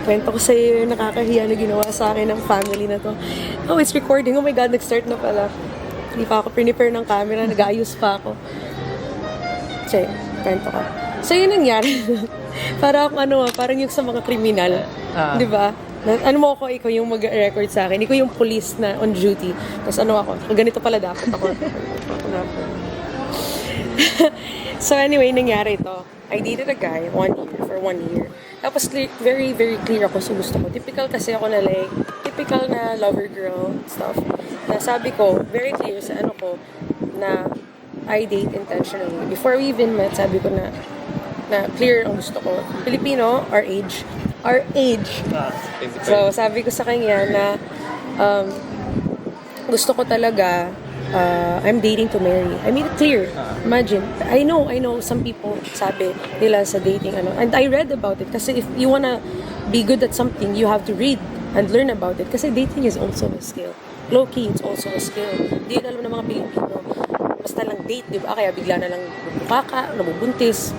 kwento ko sa'yo yung nakakahiya na ginawa sa akin ng family na to. Oh, it's recording. Oh my God, nag-start na pala. Hindi pa ako prepare ng camera, nag-aayos pa ako. Sige, kwento ko. So, yun nangyari. Para akong parang yung sa mga kriminal. Di ba? Ano mo ako, ikaw yung mag-record sa akin. Ikaw yung police na on duty. Tapos ako, ganito pala dapat ako. So anyway, nangyari ito. I dated a guy for 1 year. Tapos very, very clear ako sa gusto ko. Typical kasi ako na like, typical na lover girl stuff. Na sabi ko, very clear sa na I date intentionally. Before we even met, sabi ko na clear ang gusto ko. Filipino, our age. So, sabi ko sa kanya na gusto ko talaga I'm dating to marry. I made it clear. Imagine. I know some people sabi nila sa dating and I read about it kasi if you wanna be good at something, you have to read and learn about it kasi dating is also a skill. Low-key, it's also a skill. Hindi alam ng mga Pilipino. Basta lang date, di ba? Kaya bigla na lang nabubuntis.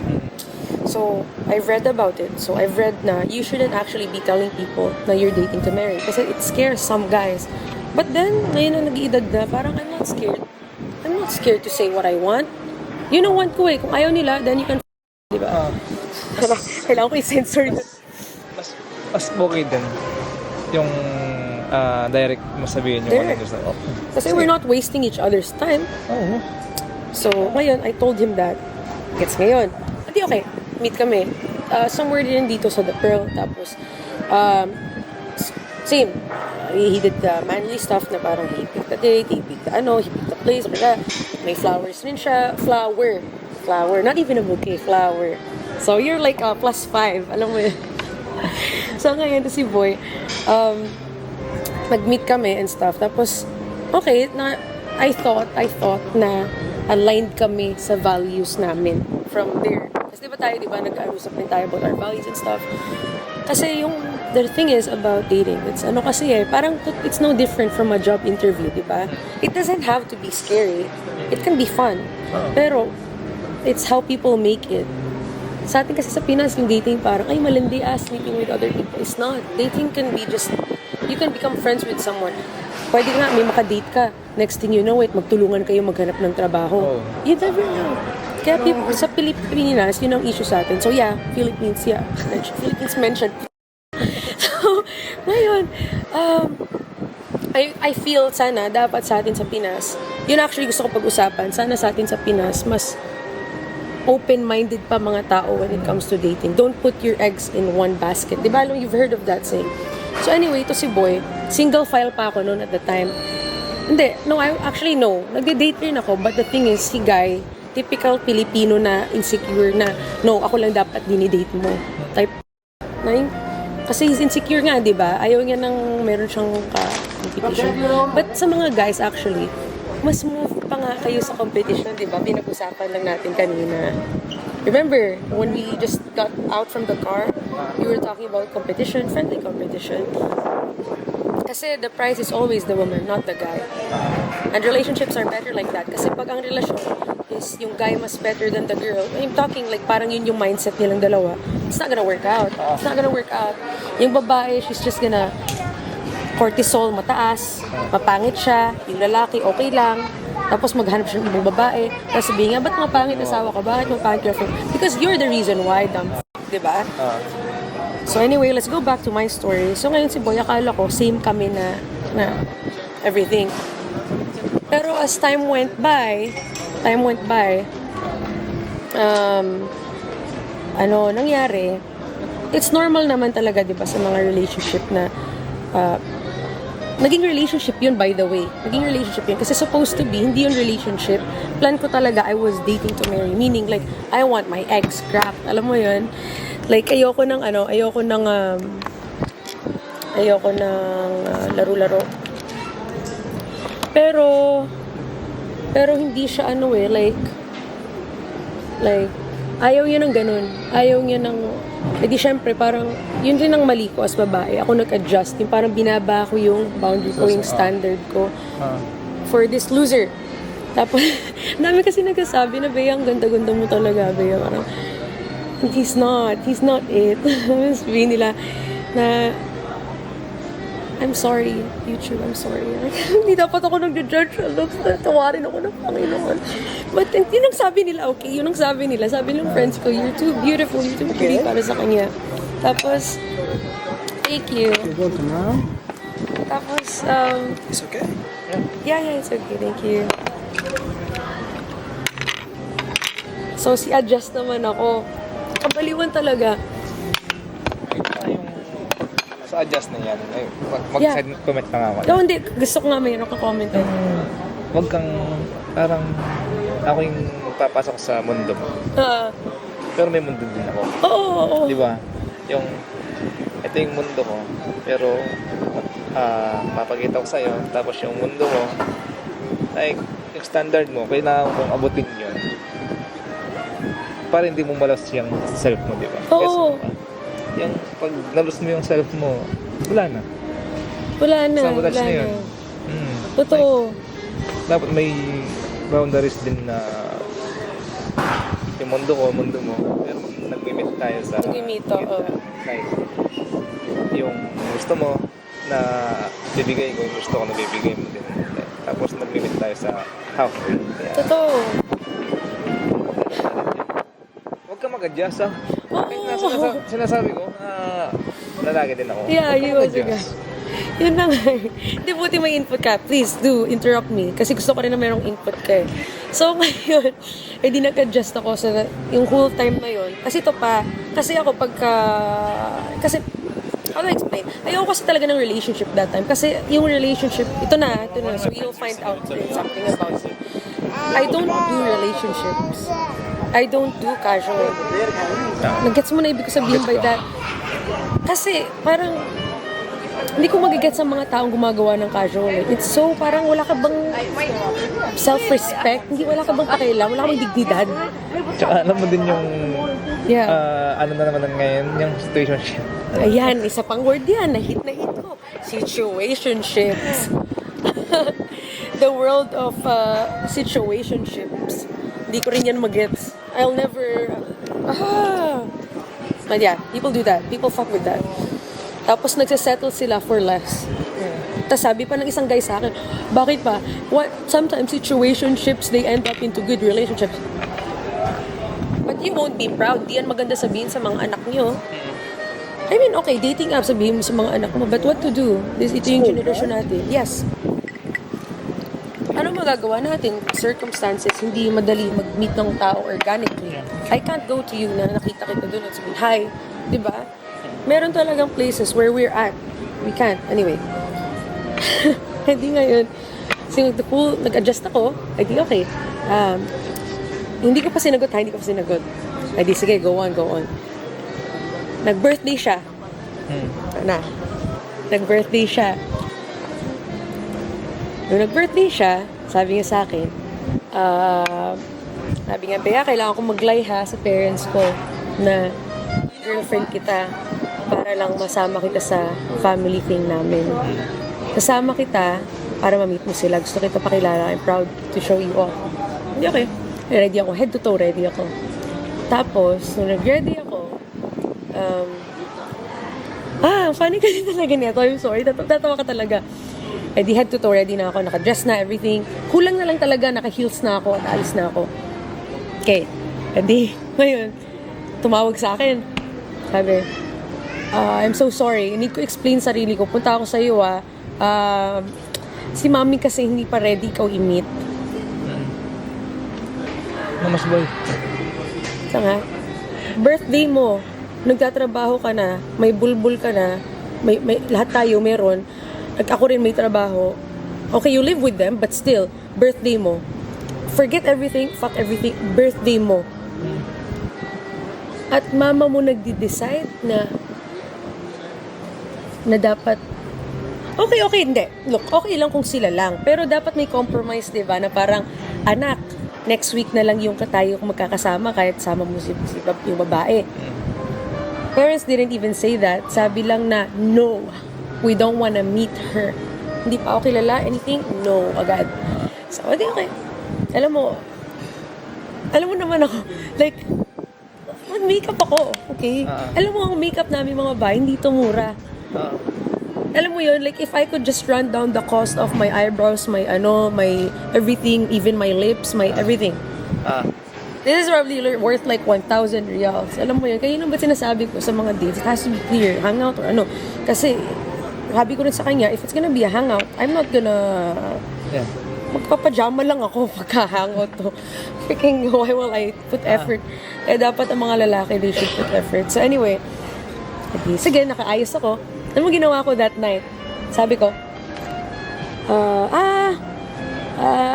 So, I've read about it. So, I've read na you shouldn't actually be telling people na you're dating to marry kasi it scares some guys. But then, ngayon na nag-iedad na, parang I'm not scared. I'm not scared to say what I want. You know, want ko eh. Kung ayaw nila, then you can di ba? Kailangan ko i-censor yun. Mas okay din yung direct mo sabihin yung ano gusto. Kasi we're not wasting each other's time. Oo. So, ngayon, I told him that. Gets ngayon. Hindi, okay. Meet kami. Somewhere din dito sa The Pearl. Tapos, same. He did the manly stuff na parang he picked the date, he picked the place, may flowers rin siya. Flower. Not even a bouquet, flower. So, you're like +5. Alam mo yun. So, ngayon, si Boy, nag-meet kami and stuff. Tapos, okay, I thought na aligned kami sa values namin from there. Kasi di ba, nag-usap din tayo about our values and stuff. Kasi the thing is about dating, it's parang it's no different from a job interview, di ba? It doesn't have to be scary. It can be fun. Pero, it's how people make it. Sa atin kasi sa Pinas, yung dating parang, ay, malindi meeting with other people. It's not. Dating can be just, you can become friends with someone. Pwede nga, may makadate ka. Next thing you know magtulungan kayo maghanap ng trabaho. You never know. Kaya sa Pilipinas, yun ang issue sa atin. So yeah, Philippines mentioned. So, ngayon, I feel sana dapat sa atin sa Pinas, yun actually gusto ko pag-usapan, sana sa atin sa Pinas, mas open-minded pa mga tao when it comes to dating. Don't put your eggs in one basket. Di ba, you've heard of that saying? So anyway, ito si Boy, single file pa ako noon at the time. No. Nagde-date rin ako, but the thing is, si Guy, typical Filipino na insecure na, no, ako lang dapat dinidate mo. Type 9. Kasi he's insecure nga, di ba? Ayaw niya nang meron siyang competition. But sa mga guys, actually, mas move pa nga kayo sa competition, di ba? Pinag-usapan lang natin kanina. Remember, when we just got out from the car, we were talking about competition, friendly competition. Kasi the prize is always the woman, not the guy. And relationships are better like that. Kasi pag ang relasyon is yung guy mas better than the girl, I'm talking like parang yun yung mindset nilang dalawa, it's not gonna work out. It's not gonna work out. Yung babae, she's just gonna cortisol mataas, mapangit siya, yung lalaki okay lang, tapos maghanap siya ng ibang babae, tapos sabihin nga, ba't mapangit asawa ka? Bakit mapangit girlfriend? Because you're the reason why, dumb diba? So anyway, let's go back to my story. So ngayon si Boy, akala ko, same kami na everything. Pero as time went by, nangyari, it's normal naman talaga, diba, sa mga relationship na, naging relationship yun, by the way. Naging relationship yun. Kasi supposed to be, hindi yun relationship. Plan ko talaga, I was dating to marry. Meaning, like, I want my ex scrapped. Alam mo yun? Like, ayoko ng laro-laro. Pero hindi siya like, ayaw niya ng ganun. Ayaw niya ng, edi syempre, parang, yun din ang mali ko as babae. Ako nag-adjust. Yung parang binaba ko yung boundary ko, yung standard ko for this loser. Tapos, dami kasi nagsasabi na, Bea, ang ganda-ganda mo talaga, Bea. Parang, he's not it. Sabihin nila, na I'm sorry, YouTube, I'm sorry. Hindi dapat ako nag-judge. Tawarin ako ng Panginoon. But yun ang sabi nila, okay? Yun ang sabi nila. Sabi ng friends ko, you're too beautiful, you're too pretty para sa kanya. Tapos, thank you. You want tomorrow? Tapos, It's okay. yeah, it's okay, thank you. So, si-adjust naman ako. Kabaliwan talaga. Sa adjust na yan. Ay, Yeah. comment ka nga ako. No, hindi. Gusto ko nga mayroon ka comment. Huwag kang, parang, ako yung papasok sa mundo mo. Pero may mundo din ako. Oo. Di ba? Ito yung mundo ko. Pero, papakita ko sa'yo. Tapos yung mundo mo, like, yung standard mo, kailangan kong abutin yun. Para hindi mo malas yung self mo, di ba? Oo. Yung pag nalus mo yung self mo, wala na. Wala na. Sabotage Wala na yun. na. Totoo. Dapat may boundaries din na yung mundo ko, mundo mo. Pero nag-meet tayo sa Nag-meet, oo. like, yung gusto mo na bibigay ko, yung gusto ko na bibigay mo din. Tapos nag-meet tayo sa halfway. Kaya, Totoo. huwag ka mag-adjust ah. Oo. Sinasabi ko na lalaki din ako. Yeah, Huwag ka you was a mag-adjust. guy. Yun na nga. Hindi, buti may input ka. Please do interrupt me. Kasi gusto ko rin na merong input ka eh. So, ngayon, di nag-adjust ako sa yung whole time na yun. Kasi ito pa, kasi ako kasi, how do I explain? Ayoko kasi talaga ng relationship that time. Kasi yung relationship, ito na. So, you'll find out something about it. I don't do relationships. I don't do casual. Nag-gets mo na ibig ko sabihin by that? Kasi, parang, hindi ko magigets sa mga taong gumagawa ng casual. It's so, parang wala ka bang self-respect? Wala ka bang pakialam? Wala ka bang dignidad? Tsaka alam mo din yung Yeah. ano na naman ngayon, yung situationship. Ayan, isa pang word yan. Na hit ko. Situationships. The world of situationships. Hindi ko rin yan magets. I'll never... But yeah, people do that. People fuck with that. Tapos nagsisettle sila for less. Tapos sabi pa ng isang guy sa akin, bakit pa? Sometimes situationships, they end up into good relationships. But you won't be proud. Di yan maganda sabihin sa mga anak niyo. I mean, okay, dating app sabihin mo sa mga anak mo, but what to do? Ito yung generation natin. Yes. Ano magagawa natin? Circumstances, hindi madali mag-meet ng tao organically. I can't go to you na nakita kita doon at sabihin, hi, di ba? Meron talagang places where we're at. We can't. Anyway. Hindi ngayon. So, nag-adjust ako. Ay, di okay. Hindi ko pa sinagot. Ay, di sige, go on. Nag-birthday siya. Nag-birthday siya. Nung nag-birthday siya, sabi niya sa akin, sabi nga, Bea, kailangan ko mag-lie ha sa parents ko na girlfriend kita para lang masama kita sa family thing namin. Kasama kita para ma-meet mo sila. Gusto kita pakilala. I'm proud to show you off. Hindi okay. Ready ako. Head to toe ready ako. Tapos, nung nag-ready ako, funny kasi talaga nito. I'm sorry. Tatawa ka talaga. Eh di head to toe ready na ako. Naka-dress na, everything. Kulang na lang talaga. Naka-heels na ako at alis na ako. Okay. Eh di, ngayon, tumawag sa akin. Sabi, I'm so sorry. Need ko explain sarili ko. Punta ako sa iyo si mami kasi hindi pa ready ikaw i-meet. Mas boy. Ito nga. Birthday mo. Nagtatrabaho ka na. May bulbul ka na. May lahat tayo meron. Ako rin may trabaho. Okay, you live with them, but still, birthday mo. Forget everything, fuck everything. Birthday mo. At mama mo nagdi-decide na dapat okay, hindi. Look, okay lang kung sila lang. Pero dapat may compromise, di ba? Na parang, anak, next week na lang yung tayo magkakasama kahit sama mo yung babae. Parents didn't even say that. Sabi lang na, no, we don't wanna meet her. Hindi pa ako kilala, anything? No, agad. So, okay. Alam mo naman ako, like, nag-makeup ako, okay? Alam mo, ang makeup namin mga babae, hindi to mura. Alam mo yun, like, if I could just run down the cost of my eyebrows, my everything, even my lips, my everything. This is probably worth like 1,000 reals. Alam mo yun, kaya yun ba sinasabi ko sa mga dates, it has to be clear, hangout or ano. Kasi, sabi ko rin sa kanya, if it's gonna be a hangout, I'm not gonna... Magpapajama lang ako pagka-hangout to. Freaking, why will I put effort? Dapat ang mga lalaki, they should put effort. So anyway, sige, nakaayos ako. Ano mo ginawa ko that night? Sabi ko,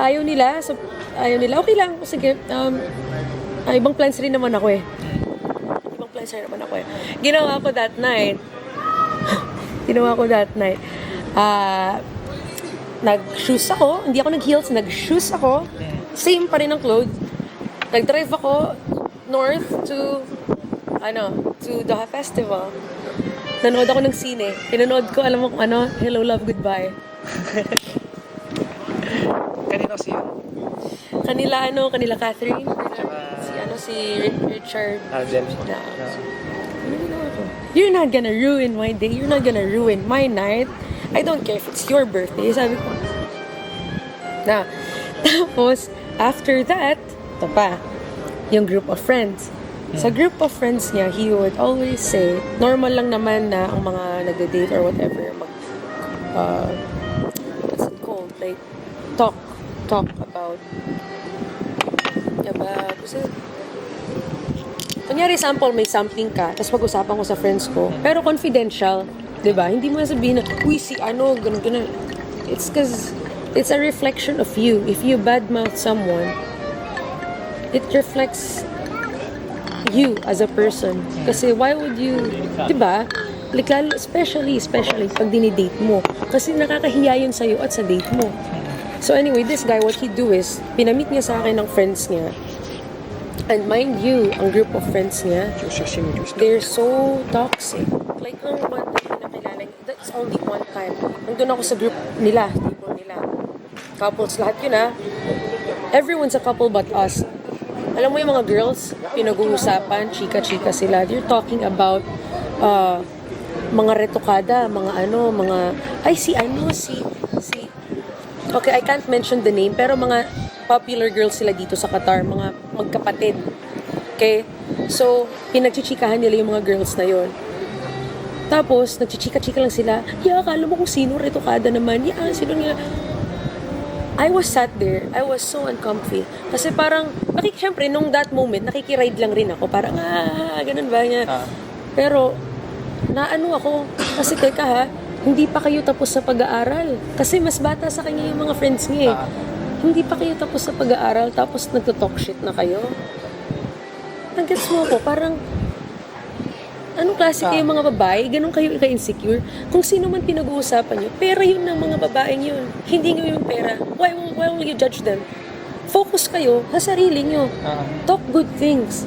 ayaw nila. So, ayaw nila. Okay lang. Sige, ibang plans rin naman ako eh. Ginawa ko that night, nag-shoes ako. Hindi ako nag-heels, nag-shoes ako. Same pa rin ang clothes. Nag-drive ako north to the festival. Nanood ako ng sine. Pinanood ko, alam mo kung ano, Hello, Love, Goodbye. Kanino siya? Kanila Catherine. Si Richard. James. You're not gonna ruin my day. You're not gonna ruin my night. I don't care if it's your birthday. Sabi ko. Tapos, after that, ito pa, yung group of friends. Sa group of friends niya, he would always say, normal lang naman na ang mga nagde-date or whatever, what's it called? Like, talk about, kasi, kunyari sample, may something ka, tapos pag-usapan ko sa friends ko, pero confidential, diba? Hindi mo sabihin na, uy, si ano, ganun. It's because it's a reflection of you. If you badmouth someone, it reflects you as a person. Kasi why would you, diba? Like, especially pag dinidate mo. Kasi nakakahiya yun sa'yo at sa date mo. So anyway, this guy, what he do is, pinamit niya sa akin ng friends niya. And mind you, ang group of friends niya, they're so toxic. Like, nung one day na nakilala niya, that's only one time. Nandun ako sa group nila, table nila. Couples, lahat yun Everyone's a couple but us. Alam mo yung mga girls, pinag-uusapan, chika-chika sila. They're talking about mga retokada, okay, I can't mention the name, pero mga popular girls sila dito sa Qatar, mga magkapatid. Okay? So, pinagchichikahan nila yung mga girls na yon. Tapos, nagchichika-chika lang sila. Akala mo kung sino, retokada naman. Sino nga. I was sat there. I was so uncomfy. Kasi parang, syempre, nung that moment, nakikiride lang rin ako. Parang, ganun ba niya. Pero, naano ako. Kasi teka hindi pa kayo tapos sa pag-aaral. Kasi mas bata sa kanya yung mga friends niya Hindi pa kayo tapos sa pag-aaral, tapos nagto-talk shit na kayo. Nag-gets mo ko, parang, anong klase kayo mga babae? Ganun kayo ka-insecure? Kung sino man pinag-uusapan nyo, pera yun ng mga babaeng yun. Hindi nyo yung pera. Why will you judge them? Focus kayo sa sarili nyo. Talk good things.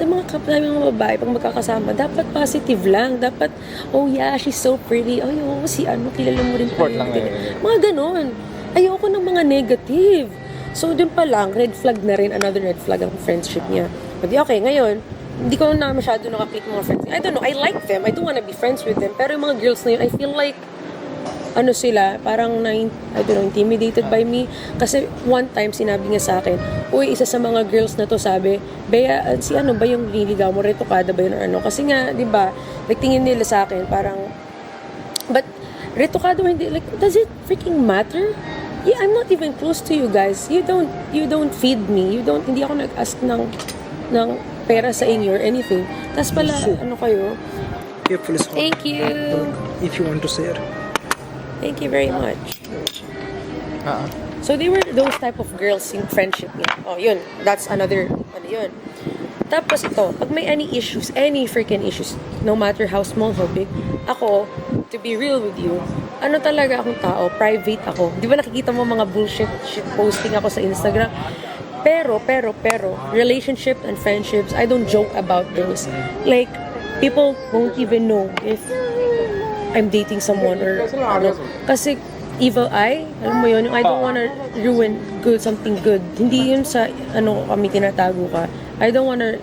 Yung mga kapla, yung mga babae, pag magkakasama, dapat positive lang. Dapat, oh yeah, she's so pretty. Oh, si ano, kilala mo rin. Support lang mga ganun. Ayoko ng mga negative. So, dun pa lang, red flag na rin, another red flag ang friendship niya. But okay, ngayon, hindi ko na masyado nakapit mga friends. I don't know, I like them. I don't wanna be friends with them. Pero yung mga girls na yun, I feel like, sila, parang intimidated by me. Kasi one time, sinabi niya sa akin, uy, isa sa mga girls na to, sabi, Bea, si ano ba yung niligaw mo? Retokada ba yun or ano? Kasi nga, di ba, nagtingin nila sa akin, parang, but, retokada ba hindi? Like, does it freaking matter? Yeah, I'm not even close to you guys. You don't feed me. Hindi ako nag-ask ng pera sa inyo or anything. Tapos pala, kayo? Thank you. If you want to share. Thank you very much. So they were those type of girls in friendship niya. Oh, yun. That's another, yun. Tapos ito, pag may any freaking issues, no matter how small, how big, ako, to be real with you, talaga akong tao, private ako. Di ba nakikita mo mga bullshit shit posting ako sa Instagram? Pero, relationship and friendships, I don't joke about those. Like, people won't even know if I'm dating someone or ano. Kasi, evil eye, alam mo yun, yung I don't wanna ruin something good. Hindi yun sa, kami tinatago ka. I don't wanna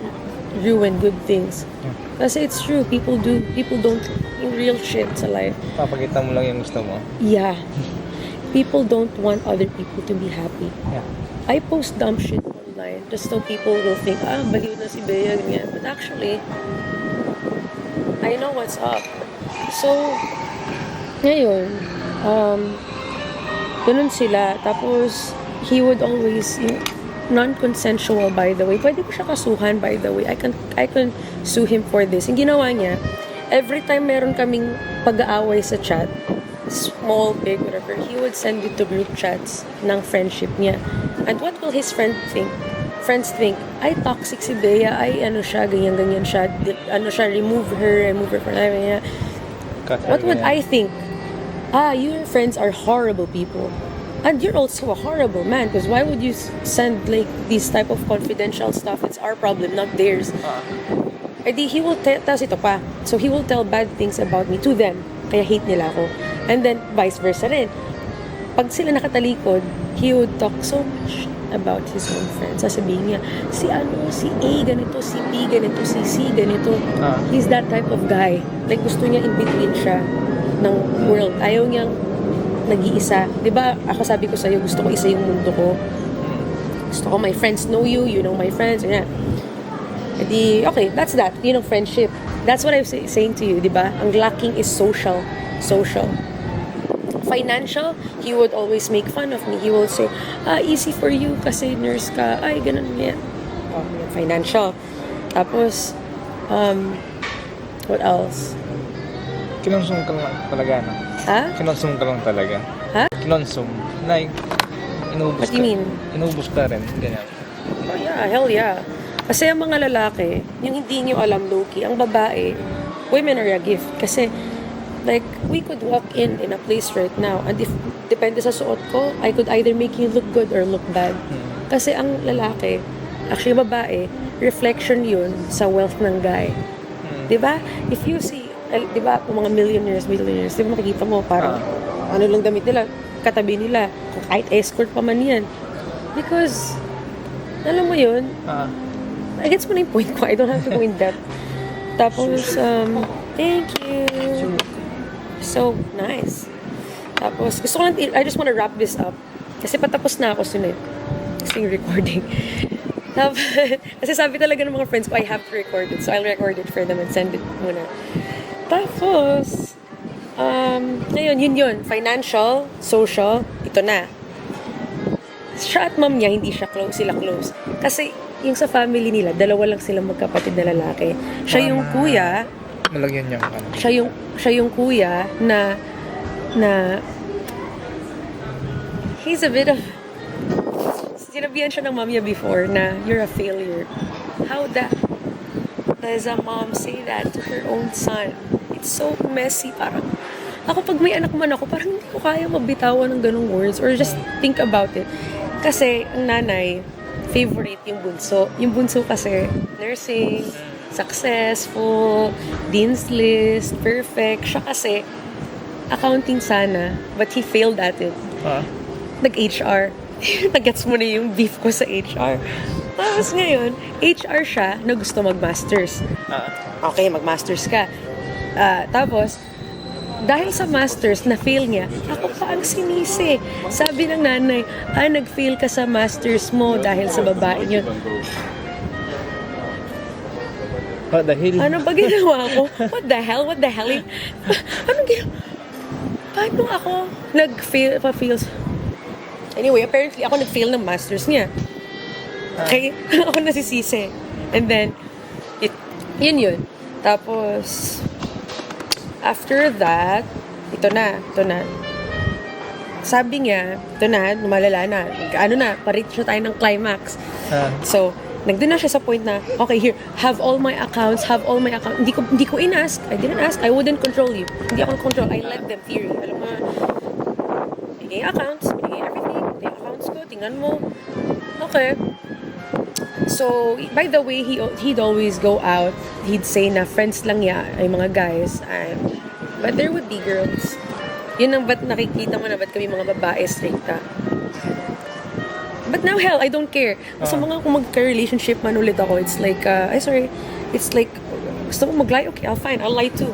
ruin good things. Kasi it's true, people don't, in real shit sa life. Papakita mo lang yung gusto mo. Yeah. People don't want other people to be happy. Yeah. I post dumb shit online just so people will think, baliw na si Bea, ganyan. But actually, I know what's up. So, ngayon, ganun sila. Tapos, he would always, non-consensual, by the way. Pwede ko siya kasuhan, by the way. I can sue him for this. Yung ginawa niya, every time meron kaming pag-aaway sa chat, small, big, whatever, he would send it to group chats ng friendship niya. And what will his friends think? Ay, toxic si Bea, ay, ganyan siya, remove her from life niya. What would I think? Your friends are horrible people. And you're also a horrible man, because why would you send, like, these type of confidential stuff? It's our problem, not theirs. He will tell ito pa. So, he will tell bad things about me to them. Kaya hate nila ako. And then, vice versa rin. Pag sila nakatalikod, he would talk so much about his own friends. Sasabihin niya, si A ganito, si B ganito, si C ganito. He's that type of guy. Like, gusto niya in between siya ng world. Ayaw niyang nag-iisa. Diba, ako sabi ko sa'yo, gusto ko isa yung mundo ko. Gusto ko my friends know you, you know my friends. Yan. Okay, that's that. Yun ang friendship. That's what I'm saying to you, diba? Ang lacking is social. Financial, he would always make fun of me. He will say, easy for you kasi nurse ka. Ay, ganun yan. Financial. Tapos, what else? Kinonsum ka lang talaga, no? Ha? Kinonsum ka lang talaga. Ha? Kinonsum. Like, inubos What do you mean? Inubos ka rin. Ganyan. Oh yeah, hell yeah. Kasi ang mga lalaki, yung hindi nyo alam, Loki, ang babae, women are a gift. Kasi, like, we could walk in a place right now, and if, depende sa suot ko, I could either make you look good or look bad. Kasi ang lalaki, actually babae, reflection yun sa wealth ng guy. Diba? If you see, diba, mga millionaires, diba makikita mo, parang, ano lang damit nila, katabi nila, kahit escort pa man yan. Because, alam mo yun, I guess mo na yung point ko. I don't have to go in depth. Tapos, thank you. So, nice. Tapos, gusto ko lang, I just want to wrap this up. Kasi patapos na ako sunod. Kasi yung recording. Tapos, kasi sabi talaga ng mga friends ko, I have to record it. So, I'll record it for them and send it muna. Tapos, ngayon, yun. Financial, social, ito na. Siya at mom niya, hindi sila close. Kasi, yung sa family nila, dalawa lang silang magkapatid na lalaki. Siya yung kuya. Malagyan niya ka. Siya yung kuya na he's a bit of, sinabihan siya ng mom niya before na you're a failure. How does a mom say that to her own son? It's so messy. Parang, ako pag may anak man ako, parang hindi ko kaya mabitawan ng ganong words or just think about it. Kasi, ang nanay, favorite yung bunso. Yung bunso kasi, nursing, successful, dean's list, perfect. Siya kasi, accounting sana, but he failed at it. Nag-HR. Nag-gets mo na yung beef ko sa HR. Tapos ngayon, HR siya na gusto mag-masters. Okay, mag-masters ka. Tapos, dahil sa masters, na-fail niya, ako pa ang sinisi. Sabi ng nanay, nag-fail ka sa masters mo dahil sa babae niyo. Dahil? Ano ba ginawa ko? What the hell? Anong ginawa? Paano ako nag-fail? Anyway, apparently, ako nag-fail ng masters niya. Okay? Ako nasisisi. And then, yun. Tapos, after that, ito na. Sabi niya, ito na, malala na. Pa-reach na tayo ng climax. So, nagdoon na siya sa point na, okay, here, have all my accounts. Hindi ko in-ask. I didn't ask. I wouldn't control you. Hindi ako control. I let them theory. Alam mo, binigay accounts, binigay everything. Binigay accounts ko, tingnan mo. Okay. So, by the way, he'd always go out. He'd say na friends lang niya ay mga guys. But there would be girls. Yun ang ba't nakikita mo na ba't kami mga babae straight. But now, hell, I don't care. Sa mga kung magka-relationship man ulit ako, it's like, it's like, gusto mo mag-lie? Okay, I'll lie too.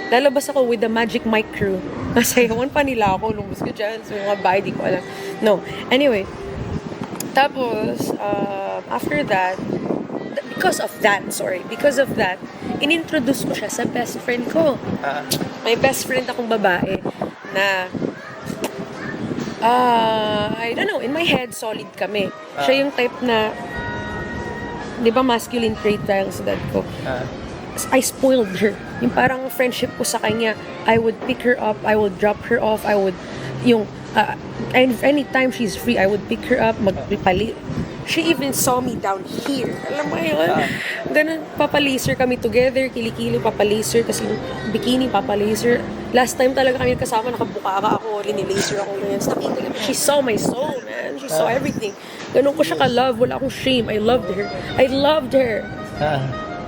Lalabas ako with the Magic Mike crew. Masayawan pa nila ako, lumus ko dyan, so mga bahay, di ko alam. No, anyway. Tapos, after that, because of that, inintroduce ko siya sa best friend ko. May best friend akong babae na, I don't know, in my head, solid kami. Siya yung type na, di ba masculine trait dahil sa dad ko. I spoiled her. Yung parang friendship ko sa kanya, I would pick her up, I would drop her off, and anytime she's free, I would pick her up, magpipali. She even saw me down here. Alam mo yun? Ganun, papalaser kami together, kilikili, papalaser, kasi bikini, papalaser. Last time talaga kami kasama, nakabuka ako, linilaser ako. Nakita kami. She saw my soul, man. She saw everything. Ganun ko siya ka-love, wala akong shame. I loved her.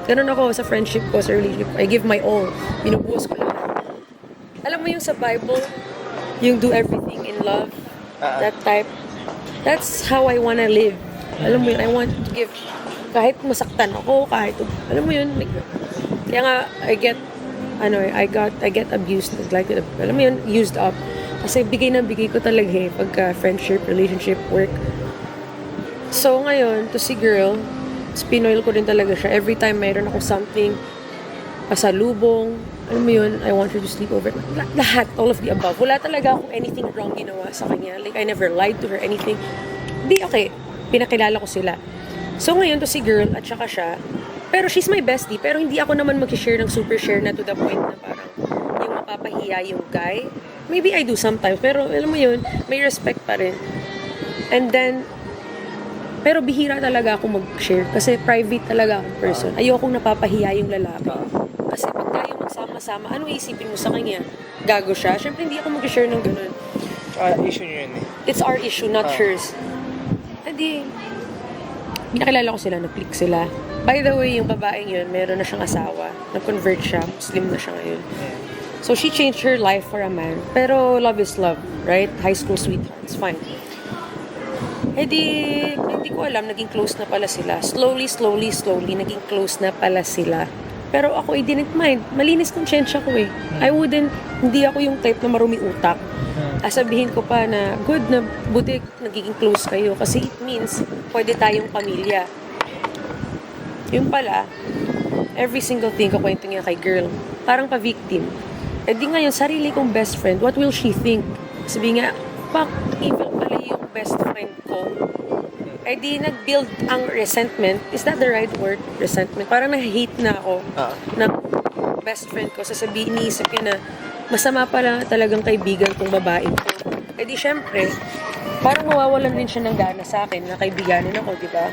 Ganun ako sa friendship ko, sa relationship. I give my all. Binubuhos ko lang. Alam mo yung sa Bible, yung do everything in love, that type. That's how I wanna live. Alam mo yun, I want to give, kahit masaktan ako, alam mo yun, like, kaya nga, I get abused, like, alam mo yun, used up. Kasi bigay ko talaga pagka friendship, relationship, work. So ngayon, to si girl, spinoil ko rin talaga siya. Every time mayroon ako something, pasalubong, alam mo yun, I want her to sleep over. Lahat, all of the above. Wala talaga akong anything wrong ginawa sa kanya. Like, I never lied to her, anything. Hindi, okay. Pinakilala ko sila. So ngayon, to si girl, at saka siya, pero she's my bestie, pero hindi ako naman mag-share ng super share na to the point na parang yung mapapahiya yung guy. Maybe I do sometimes, pero alam mo yun, may respect pa rin. And then, pero bihira talaga ako mag-share kasi private talaga akong person. Ayokong napapahiya yung lalaki. Kasi pag tayo magsama-sama, ano isipin mo sa kanya? Gago siya? Siyempre hindi ako mag-share ng ganun. Issue nyo yun eh. It's our issue, not hers. Hindi, binakilala ko sila, nag-click sila. By the way, yung babaeng yun, meron na siyang asawa. Nag-convert siya, Muslim na siya ngayon. So she changed her life for a man. Pero love is love, right? High school sweethearts, fine. Hindi ko alam, naging close na pala sila. Slowly, naging close na pala sila. Pero ako, I didn't mind. Malinis konsyensya ko eh. Hindi ako yung type na marumi utak. Sabihin ko pa na, good na buti nagiging close kayo. Kasi it means, pwede tayong pamilya. Yung pala, every single thing kakwento niya kay girl, parang pa-victim. Di ngayon, sarili kong best friend, what will she think? Sabi nga, fuck, evil pala yung best friend ko. Di nag-build ang resentment. Is that the right word? Resentment. Parang na-hate na ako ng best friend ko. Sasabihin, iniisip niya na masama pala talagang kaibigan kong babae ko. Di syempre, parang mawawalan din siya ng gana sa akin na kaibiganin ako, di ba?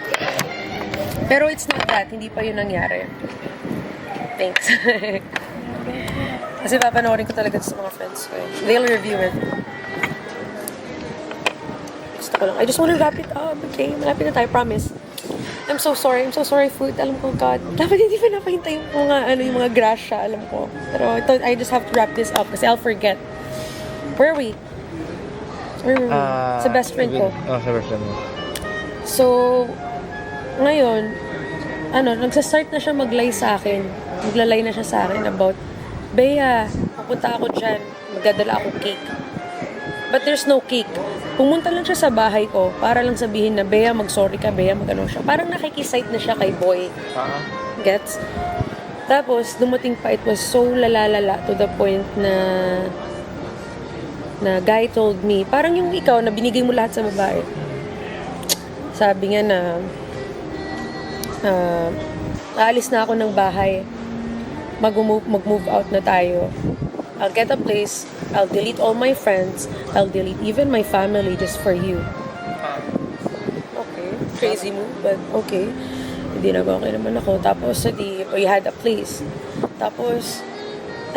Pero it's not that. Hindi pa yun nangyari. Thanks. Kasi papanoorin ko talaga sa mga friends ko. They'll review it. Gusto ko lang. I just want to wrap it up, okay? Malapit na tayo, promise. I'm so sorry, food. Alam ko, God. Dapat hindi pa napahintay yung mga grasya, alam ko. Pero I just have to wrap this up kasi I'll forget. Where are we? Sa best friend ko. Sa best friend mo. So, ngayon, nagsastart na siya maglay sa akin. Maglalay na siya sa akin about, Bea, pupunta ako dyan. Magdadala ako cake. But there's no cake. Pumunta lang siya sa bahay ko para lang sabihin na, Bea, mag-sorry ka, Bea, mag-ano siya. Parang nakikisite na siya kay boy. Gets? Tapos, dumating pa, it was so lalala to the point na guy told me, parang yung ikaw na binigay mo lahat sa babae. Sabi nga na, aalis na ako ng bahay. Mag-move out na tayo. I'll get a place. I'll delete all my friends. I'll delete even my family just for you. Okay. Crazy move, but okay. Hindi okay naman ako. Tapos, we had a place. Tapos,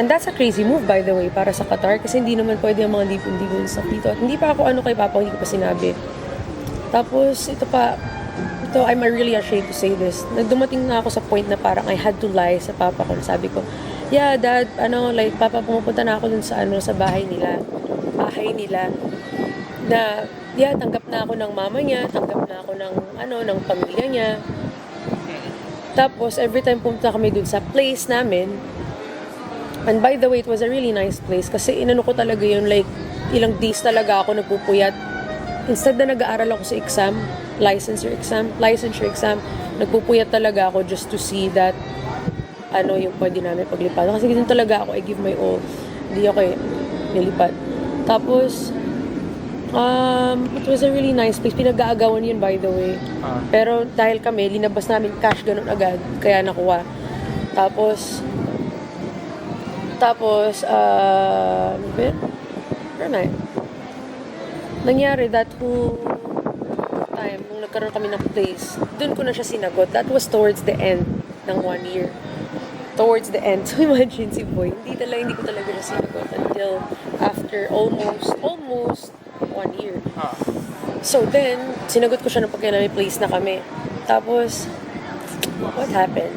and that's a crazy move, by the way, para sa Qatar. Kasi hindi naman pwede ang mga lipon-lipon sa dito. At hindi pa ako kay Papa, hindi ko pa sinabi. Tapos, ito, I'm really ashamed to say this. Nagdumating na ako sa point na parang I had to lie sa Papa ko. Sabi ko, yeah, Dad, Papa, pumupunta na ako dun sa bahay nila. na, yeah, tanggap na ako ng mama niya, tanggap na ako ng, ng pamilya niya. Tapos, every time pumunta kami dun sa place namin, and by the way, it was a really nice place kasi inano ko talaga yun, like, ilang days talaga ako nagpupuyat. Instead na nag-aaral ako sa exam, licensure exam, nagpupuyat talaga ako just to see that, yung pwede namin paglipad. Kasi dun talaga ako, I give my all. Hindi ako nilipad. Tapos, it was a really nice place. Pinag-aagawan yun, by the way. Pero dahil kami, linabas namin cash ganun agad. Kaya nakuha. Tapos, nangyari that whole time, nung nagkaroon kami ng place, dun ko na siya sinagot. That was towards the end ng 1 year. Towards the end. So imagine si Boy, hindi ko talaga siya sinagot until after almost 1 year. So then, sinagot ko siya nung pagka may place na kami. Tapos, what happened?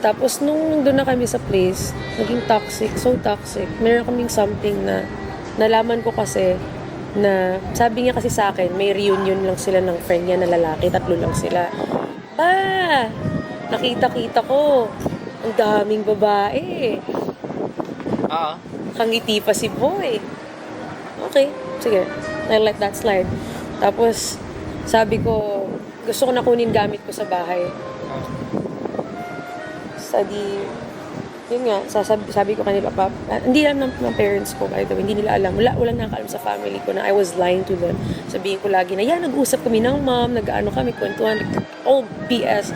Tapos, nung nandun na kami sa place, naging toxic, so toxic. Meron kaming something na nalaman ko kasi na, sabi niya kasi sa akin, may reunion lang sila ng friend niya na lalaki, 3 lang sila. Nakita ko, ang daming babae. Kangiti pa si Boy. Okay, sige. I let that slide. Tapos, sabi ko, gusto ko na kunin gamit ko sa bahay. Yun nga, sabi ko kanila, hindi alam ng parents ko, by the way, hindi nila alam. Walang nakakaalam sa family ko na I was lying to them. Sabihin ko lagi na, nag-usap kami ng mom, nag-ano kami, kwentuhan, all BS.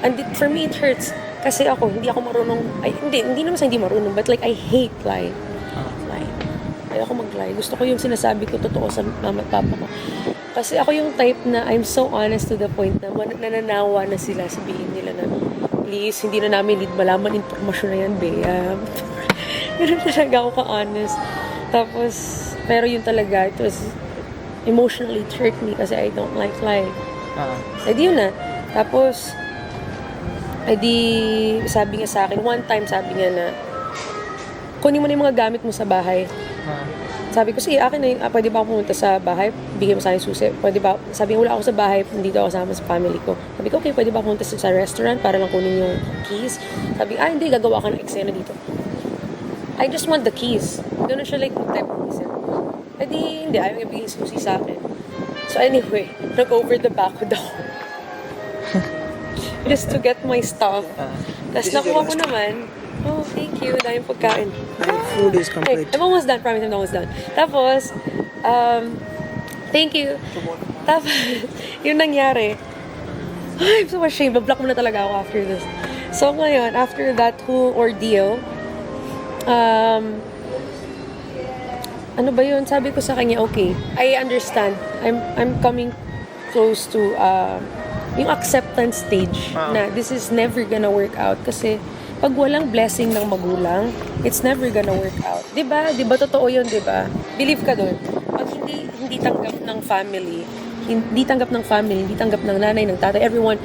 And for me, it hurts. Kasi hindi ako marunong, hindi naman sa hindi marunong, but like, I hate lying. Ayoko mag-lie. Gusto ko yung sinasabi ko totoo sa mama at papa ko. Kasi ako yung type na I'm so honest to the point na nananawa na sila. Sabihin nila na, please, hindi na namin need malaman informasyon na yan, Bea. Ganun talaga ako ka-honest. Tapos, pero yun talaga, it was emotionally it hurt me kasi I don't like lying. Yun na. Tapos, sabi niya sa akin, one time sabi niya na, kunin mo na yung mga gamit mo sa bahay. Sabi ko, sige, akin na yun. Pwede ba ako pumunta sa bahay? Bigyan mo sa akin susi. Pwede ba? Sabi ko, wala ako sa bahay. Nandito ako kasama sa family ko. Sabi ko, okay, pwede ba ako pumunta sa restaurant para lang kunin yung keys? Sabi, hindi, gagawa ka ng eksena dito. I just want the keys. Ganun siya like type of reason. Hindi, ayaw niya bigyan susi sa akin. So anyway, nag-over the back ko daw. Just to get my stuff. Tapos nakuha ko naman. Oh, thank you. Dahil pagkain. My food is complete. I'm almost done. Promise, I'm almost done. Tapos, thank you. Tapos, yung nangyari, I'm so ashamed. Bablock mo na talaga ako after this. So, ngayon, after that whole ordeal, ano ba yun? Sabi ko sa kanya, okay, I understand. I'm coming close to yung acceptance stage na this is never gonna work out kasi pag walang blessing ng magulang, it's never gonna work out. Diba? Diba totoo yun, diba? Believe ka dun. Pag hindi tanggap ng family, hindi tanggap ng nanay, ng tatay, everyone,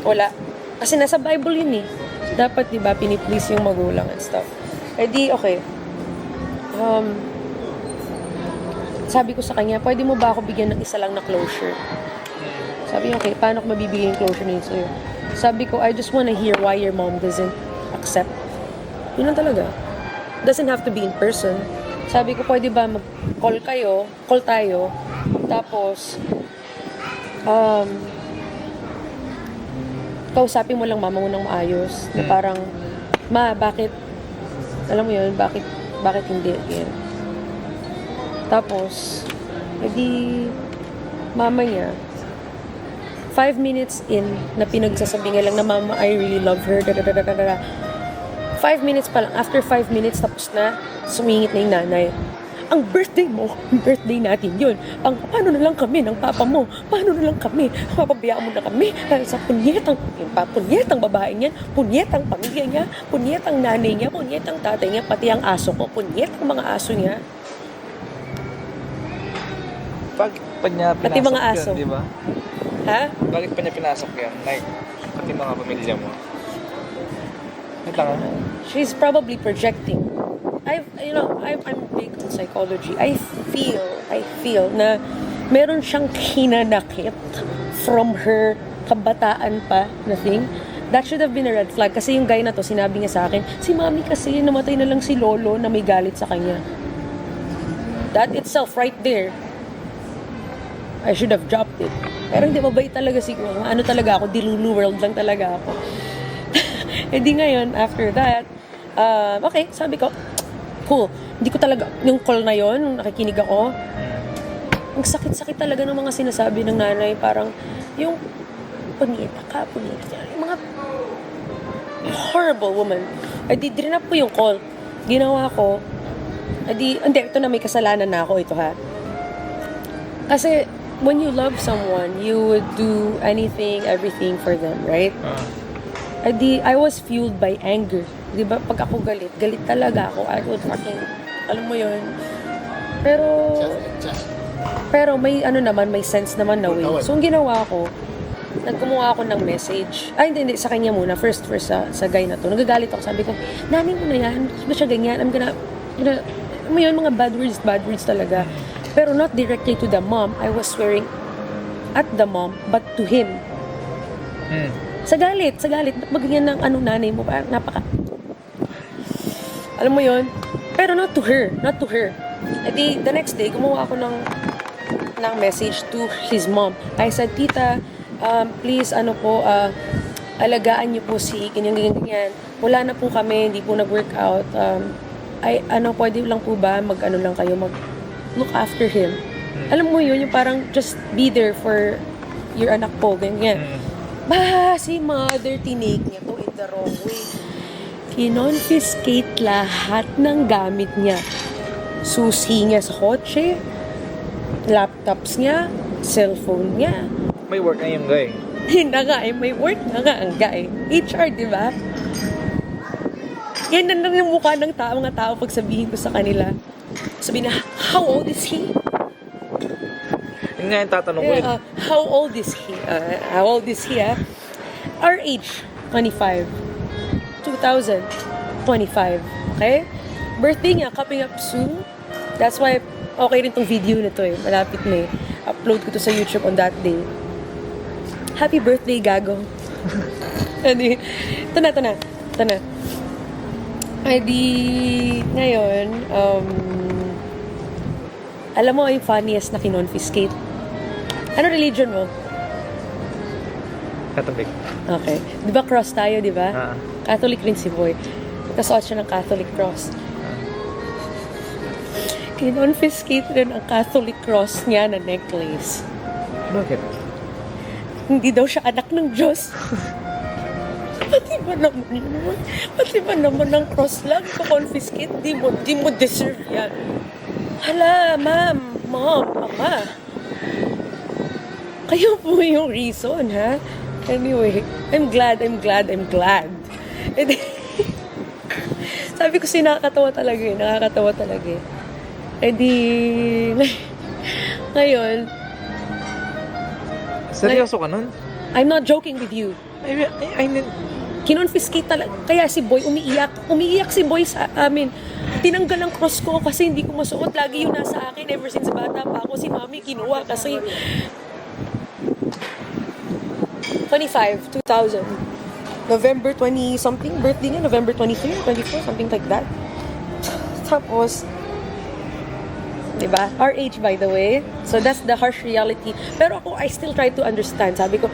wala. Kasi nasa Bible yun eh. Dapat, diba, piniplease yung magulang and stuff. Okay. Sabi ko sa kanya, pwede mo ba ako bigyan ng isa lang na closure? Sabi niya, okay, paano ko mabibigyan yung closure na yun sa'yo? Sabi ko, I just wanna hear why your mom doesn't accept. Yun lang talaga. Doesn't have to be in person. Sabi ko, pwede ba mag-call tayo, tapos, kausapin mo lang mama mo ng maayos. Na parang, bakit, alam mo yun, bakit hindi yan? Tapos, mama niya, 5 minutes in, na pinagsasabi nga lang na mama, I really love her, 5 minutes pa lang, after 5 minutes, tapos na, sumingit na yung nanay. Ang birthday mo, birthday natin yun. Paano na lang kami ng papa mo? Paano na lang kami? Papabayaan mo na kami sa punyetang babae niyan, punyetang pamilya niya, punyetang nanay niya, punyetang tatay niya, pati ang aso ko, punyetang mga aso niya. Bakit pa niya Pati pinasok mga aso. yun, di ba? Ha? Bakit pa niya pinasok yan? Like, pati mga pamilya mo. Wait lang, She's probably projecting. I'm big on psychology. I feel na meron siyang hinanakit from her kabataan pa na thing. That should have been a red flag. Kasi yung guy na to, sinabi niya sa akin, si mami kasi namatay na lang si lolo na may galit sa kanya. That itself, right there, I should have dropped it. Pero hindi, mabait talaga siguro. Ano talaga ako, dilulu world lang talaga ako. E di ngayon, after that, okay, sabi ko, cool. Hindi ko talaga, yung call na yon, nung nakikinig ako, ang sakit-sakit talaga ng mga sinasabi ng nanay. Parang, yung punita ka, yung mga horrible woman. E di, drinap ko yung call. Ginawa ko, hindi, ito na may kasalanan na ako, ito ha. Kasi, when you love someone, you would do anything, everything for them, right? I was fueled by anger. Di ba, pag ako galit talaga ako. I would fucking, alam mo yun. Pero may ano naman, may sense naman na way. So, ang ginawa ko, nagkumuha ako ng message. Ay, hindi, sa kanya muna. First sa guy na to. Nagagalit ako. Sabi ko, nanay mo na yan. Ba siya ganyan? I'm gonna, mo yun, mga bad words talaga. Pero not directly to the mom. I was swearing at the mom, but to him. Sa galit. Ba't magiging ng nanay mo? Parang napaka... Alam mo yun? Pero not to her. E di, the next day, gumawa ako ng message to his mom. I said, Tita, please, alagaan niyo po si ganyan. Wala na po kami, hindi po nag-workout. Pwede lang po ba lang kayo, look after him. Alam mo yun, yung parang just be there for your anak po, ganyan. Si mother, tinake niya to in the wrong way. Kinonfiscate lahat ng gamit niya. Susi niya sa kotse, laptops niya, cellphone niya. May work na yung guy. May work na nga ang guy. HR, di ba? Yan na yung mukha ng mga tao pag sabihin ko sa kanila. Sabihin na, how old is he? Yun nga yung tatanong ko. How old is he? Our age, 25. 2025. Okay? Birthday niya, coming up soon. That's why, okay rin tong video na to eh. Malapit na eh. Upload ko to sa YouTube on that day. Happy birthday, gago. Ito na. Ay di, ngayon, alam mo yung funniest na kinonfiscate. Ano religion mo? Catholic. Okay. Di ba cross tayo, di ba? Catholic rin si Boy. Nagkasuot siya ng Catholic cross. Kinonfiscate rin ang Catholic cross niya na necklace. Bakit? Hindi daw siya anak ng Diyos. Pati ba naman ang cross lang pa-confiscate? Di mo deserve yan. Hala, mom, ama. Kayo po yung reason, ha? Anyway, I'm glad. And sabi ko nakakatawa talaga eh. Eh di, ngayon, Seryoso ka nun? I'm not joking with you. I mean, Kinonfiscate talaga. Kaya si Boy umiiyak. Umiiyak si Boy sa amin. Tinanggal ang cross ko kasi hindi ko masuot. Lagi yun nasa akin ever since bata pa ako. Si Mami kinuha kasi 2000. November 20 something. Birthday niya, November 23, 24, something like that. Tapos, diba? Our age, by the way. So, that's the harsh reality. Pero ako, I still try to understand. Sabi ko,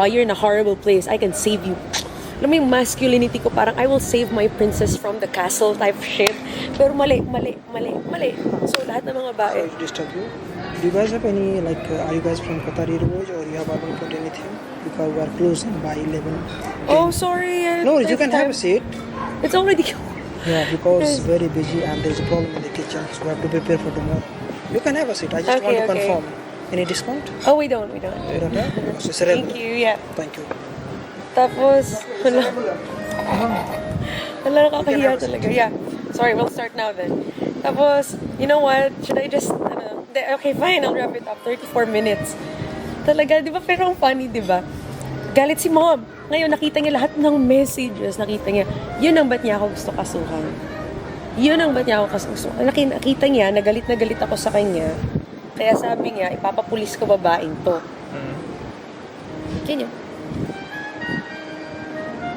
you're in a horrible place. I can save you. Alam mo yung masculinity ko, parang I will save my princess from the castle type shit. Pero mali. So, lahat ng mga bae. Sorry to disturb you. Do you guys have any, are you guys from Qatari Roj or you have already put anything? Because we are closing by 11. Oh, sorry. No, you can have a seat. It's already... Yeah, because very busy and there's a problem in the kitchen, so we have to prepare for tomorrow. You can have a seat. I just want to confirm. Any discount? Oh, we don't. You don't have? So, it's Thank you, yeah. Thank you. Tapos, wala nakakahiya talaga. Yeah. Sorry, we'll start now then. Tapos, you know what? Should I just, okay, fine, I'll wrap it up. 34 minutes. Talaga, di ba? Pero ang funny, di ba? Galit si mom. Ngayon, nakita niya lahat ng messages. Nakita niya, yun ang ba't niya ako gusto kasuhan. Yun ang ba't niya ako kasi nakita niya, na galit ako sa kanya. Kaya sabi niya, ipapapulis ko babaeng to. Ganyan.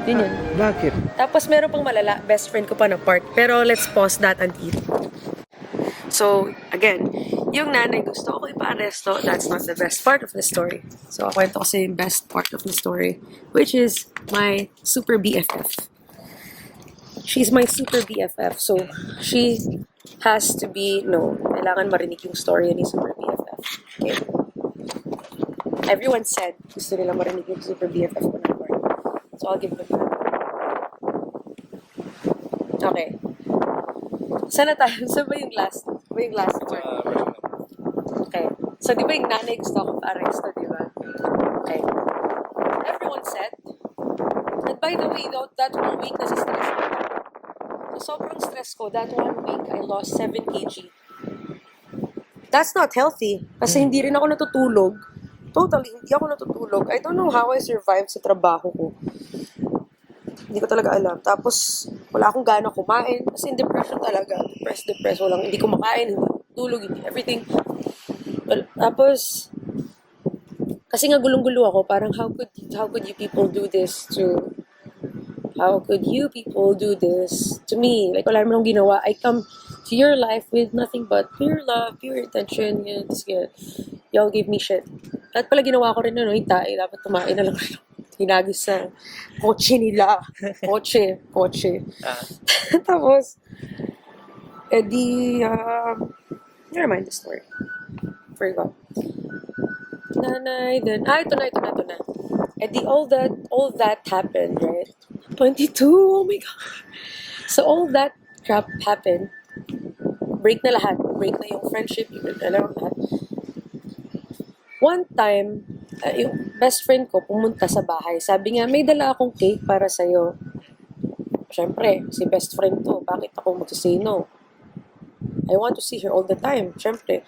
Yun yun. Bakit? Tapos meron pang malala, best friend ko pa na part. Pero let's pause that until. So, again, yung nanay gusto ako ipa-aresto, that's not the best part of the story. So, ako ito kasi yung best part of the story, which is my super BFF. She's my super BFF. So, she has to be, kailangan marinig yung story ni super BFF. Okay? Everyone said gusto nila marinig yung super BFF ko na part. So, I'll give them that. Okay. Sana tayo? Saan ba yung last? Ba yung last part? Okay. So, di ba yung nanay gusto ako pa-arresto, di ba? Okay. Everyone said, and by the way, that 1 week na stress ko. So, sobrang stress ko, that 1 week, I lost 7 kg. That's not healthy. Kasi hindi rin ako natutulog. Totally, hindi ako natutulog. I don't know how I survived sa trabaho ko. Hindi ko talaga alam. Tapos, wala akong gana kumain. Kasi in depression talaga. Depressed. Walang, hindi kumakain, hindi tulog, hindi everything. Well, tapos, kasi nga gulong-gulo ako, parang how could you people do this to me? Like, wala naman akong ginawa. I come to your life with nothing but pure love, pure intention, yun, tapos yun. Y'all gave me shit. At pala ginawa ko rin yung tae, dapat tumain na lang rin. Hinagis sa kotse nila. Kotse. Tapos, never mind the story. Forgot. Nanay, then, ito na. All that happened, right? 22, oh my God. So, all that crap happened. Break na lahat. Break na yung friendship, break na lahat. One time, yung best friend ko pumunta sa bahay. Sabi niya, may dala akong cake para sa'yo. Siyempre, si best friend to, bakit ako mag-say no? I want to see her all the time. Siyempre.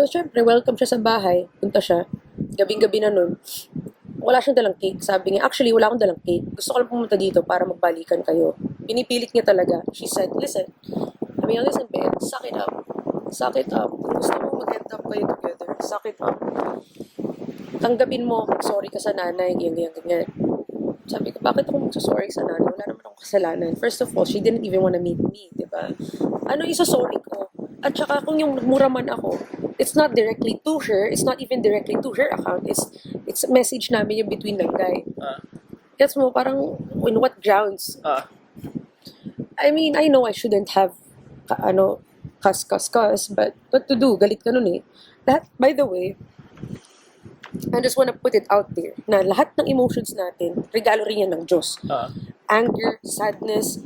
Siyempre, welcome siya sa bahay. Punta siya. Gabing-gabi na nun. Wala siyang dalang cake. Sabi niya, actually, wala akong dalang cake. Gusto ko lang pumunta dito para magbalikan kayo. Pinipilit niya talaga. She said, listen. Sabi niya, listen, babe, suck it up. Gusto mo mag-end up kayo together. Suck it up. Tanggapin mo, sorry ka sa nanay, ganyan. Sabi ko, bakit ako magsasorry sa nanay? Wala naman akong kasalanan. First of all, she didn't even wanna meet me, diba? Ano isa-sorry ko? At saka kung yung nagmura man ako, it's not directly to her, it's not even directly to her account, it's a message namin yung between ng guy. Gets mo, parang, in what grounds? I mean, I know I shouldn't have, cuss, but what to do? Galit ka nun eh. That, by the way, I just wanna put it out there na lahat ng emotions natin, regalo rin yan ng Diyos. Anger, sadness,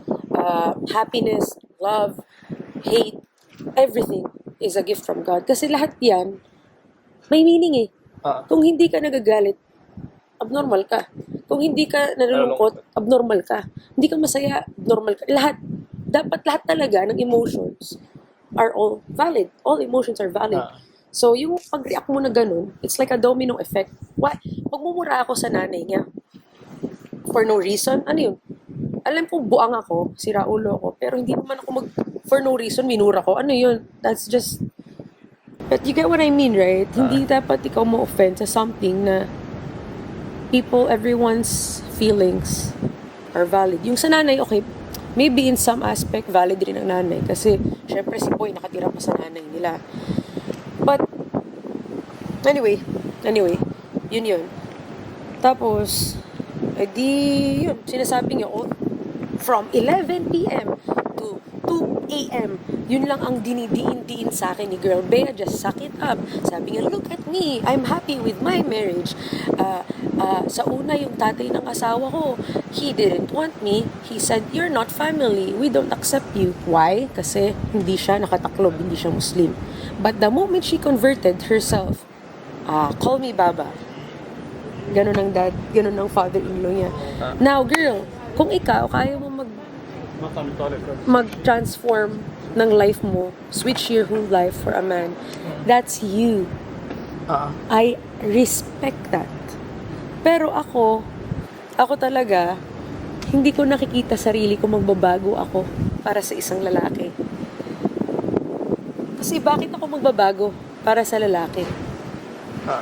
happiness, love, hate, everything is a gift from God. Kasi lahat yan, may meaning eh. Kung hindi ka nagagalit, abnormal ka. Kung hindi ka nalulungkot, abnormal ka. Hindi ka masaya, abnormal ka. Dapat lahat talaga ng emotions are all valid. All emotions are valid. So, yung pag-react mo na ganun, it's like a domino effect. Magmumura ako sa nanay niya for no reason. Ano yun? Alam kong buang ako, sira ulo ako, pero hindi naman ako for no reason, minura ko. Ano yun? That's just... But you get what I mean, right? Hindi dapat ikaw ma-offend sa something na everyone's feelings are valid. Yung sa nanay, okay, maybe in some aspect, valid rin ang nanay. Kasi, syempre, si Boy nakatira pa sa nanay nila. But, anyway, yun. Tapos, yun, sinasabi niya, from 11 p.m. to 2 a.m. Yun lang ang dinidiin sa akin ni Girl Bea, just suck it up. Sabi niya, look at me, I'm happy with my marriage. Sa una, yung tatay ng asawa ko, he didn't want me. He said, you're not family. We don't accept you. Why? Kasi hindi siya nakataklob, hindi siya Muslim. But the moment she converted herself, call me Baba. Ganun ang father-in-law niya. Now, girl, kung ikaw, kaya mo mag-transform ng life mo, switch your whole life for a man, that's you. I respect that. Pero ako talaga, hindi ko nakikita sarili ko magbabago ako para sa isang lalaki. Kasi bakit ako magbabago para sa lalaki?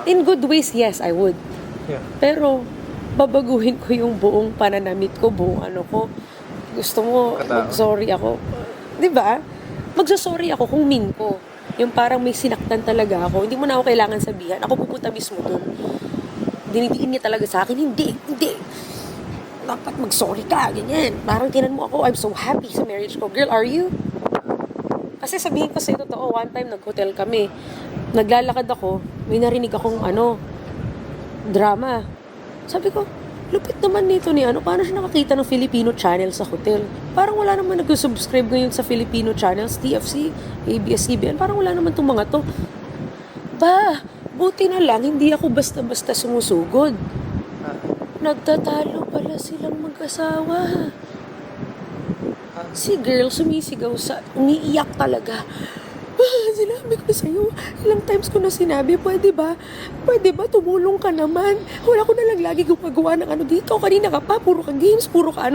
In good ways, yes, I would. Yeah. Pero, babaguhin ko yung buong pananamit ko, buong ano ko. Gusto mo, Katao. mag-sorry ako. Diba? Magsasorry ako kung mean ko. Yung parang may sinaktan talaga ako. Hindi mo na ako kailangan sabihan. Ako pupunta mismo dun. Dinidiin niya talaga sa akin, hindi. Dapat mag-sorry ka, ganyan. Parang tinan mo ako, I'm so happy sa marriage ko. Girl, are you? Kasi sabihin ko sa'yo totoo, one time nag-hotel kami. Naglalakad ako, may narinig akong drama. Sabi ko, lupit naman nito ni paano siya nakakita ng Filipino channel sa hotel? Parang wala naman nag-subscribe ngayon sa Filipino channels, TFC, ABS-CBN, parang wala naman itong mga to. Buti na lang, hindi ako basta-basta sumusugod. Nagtatalo pala silang mag-asawa. Si girl sumisigaw umiiyak talaga. Sinabi ko sa'yo, ilang times ko na sinabi, pwede ba tumulong ka naman? Wala ko na lang lagi gumagawa ng dito. Kanina ka pa, puro ka games, puro ka